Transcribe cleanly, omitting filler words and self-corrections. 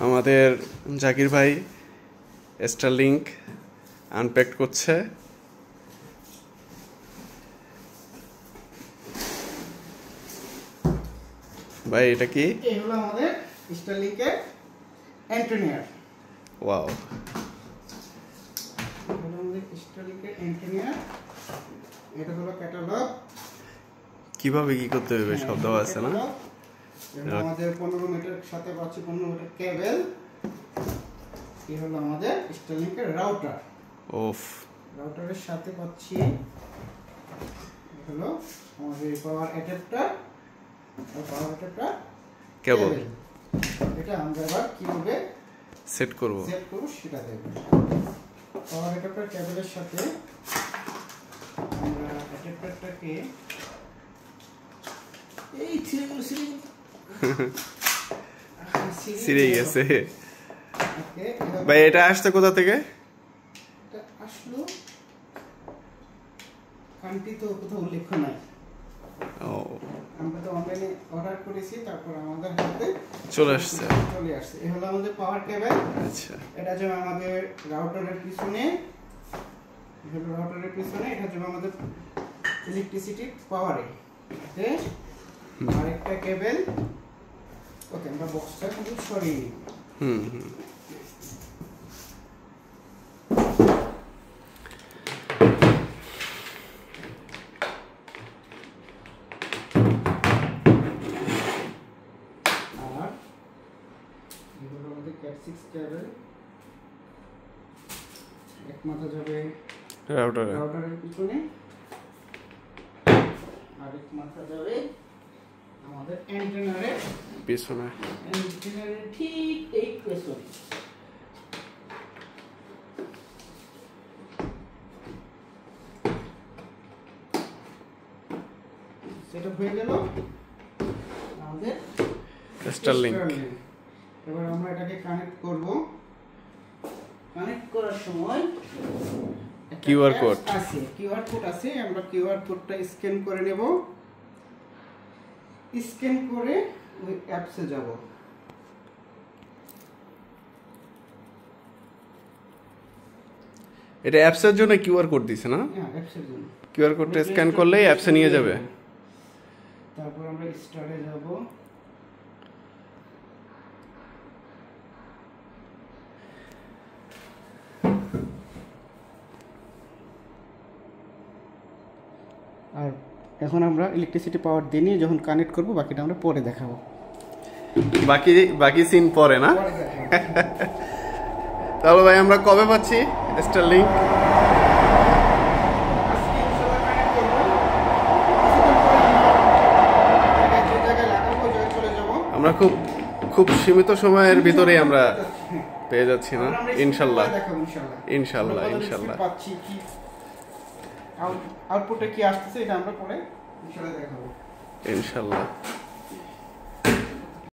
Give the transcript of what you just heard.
আমাদের জাকির ভাই Starlink unpack করছে। ভাই এটা কি? এই হলো আমাদের স্টারলিংকের অ্যান্টেনিয়ার। ওয়াও, এটা আমাদের স্টারলিংকের অ্যান্টেনিয়ার। এটা হলো ক্যাটালগ। কিভাবে কি করতে হবে সব দেওয়া আছে না? আমাদের 15 মিটার সাথে পাচ্ছি 15 মিটার কেবল। এই হলো আমাদের স্টারলিংকের রাউটার। ওফ, রাউটারের সাথে পাচ্ছি হলো আমাদের পাওয়ার অ্যাডাপ্টার। পাওয়ার অ্যাডাপ্টার কেবল। এটা আমরা এবার কিভাবে সেট করব সেটা দেখব। পাওয়ার অ্যাডাপ্টার কেবলের সাথে আমরা অ্যাডাপ্টারটাকে এই সিরে গেছে। ভাই এটা আসছে কোথা থেকে? এটা আসলো কান্ট্রি তো কোথাও উল্লেখ নাই। আমরা তো অনলাইনে অর্ডার করেছি, তারপর আমাদের হাতে চলে আসছে। এই হলো আমাদের পাওয়ার কেবল। আচ্ছা, এটা যে আমাদের রাউটারের পিছনে, এটা যে আমাদের ইলেকট্রিসিটি পাওয়ারে। আরেকটা কেবল। ওকে, আমরা বক্সটা কিন্তু সরিয়ে নিই। আর এগুলো আমাদের ক্যাট6 কেবল। এক মাথা যাবে রাউটারের পিছনে, আরেক মাথা যাবে আমাদের অ্যান্টেনারের পিছনে। অ্যান্টেনারের ঠিক এই পেছনে। সেটা হয়ে গেল আমাদের স্টারলিংক। এবার আমরা এটাকে কানেক্ট করব। কানেক্ট করার সময় কিউআর কোড আছে। আমরা কিউআর কোডটা স্ক্যান করে নেব। স্ক্যান করে ওই অ্যাপসে যাব। এটা অ্যাপসের জন্য কিউআর কোড দিছে না? হ্যাঁ, অ্যাপসের জন্য। কিউআর কোডটা স্ক্যান করলেই অ্যাপসে নিয়ে যাবে। তারপর আমরা স্টারে যাব। আর এখন আমরা ইলেকট্রিসিটি পাওয়ার দিয়ে নিয়ে যখন কানেক্ট করব, বাকিটা আমরা পরে দেখাবো। বাকি সিন পরে না? তাহলে ভাই আমরা কবে পাচ্ছি স্টারলিংক? আমরা খুব সীমিত সময়ের ভিতরে আমরা পেয়ে যাচ্ছি না? ইনশাল্লাহ। পাচ্ছি কি আউটপুটে কি আসছে এটা আমরা পরে ইনশাআল্লাহ দেখাবো। ইনশাল্লাহ।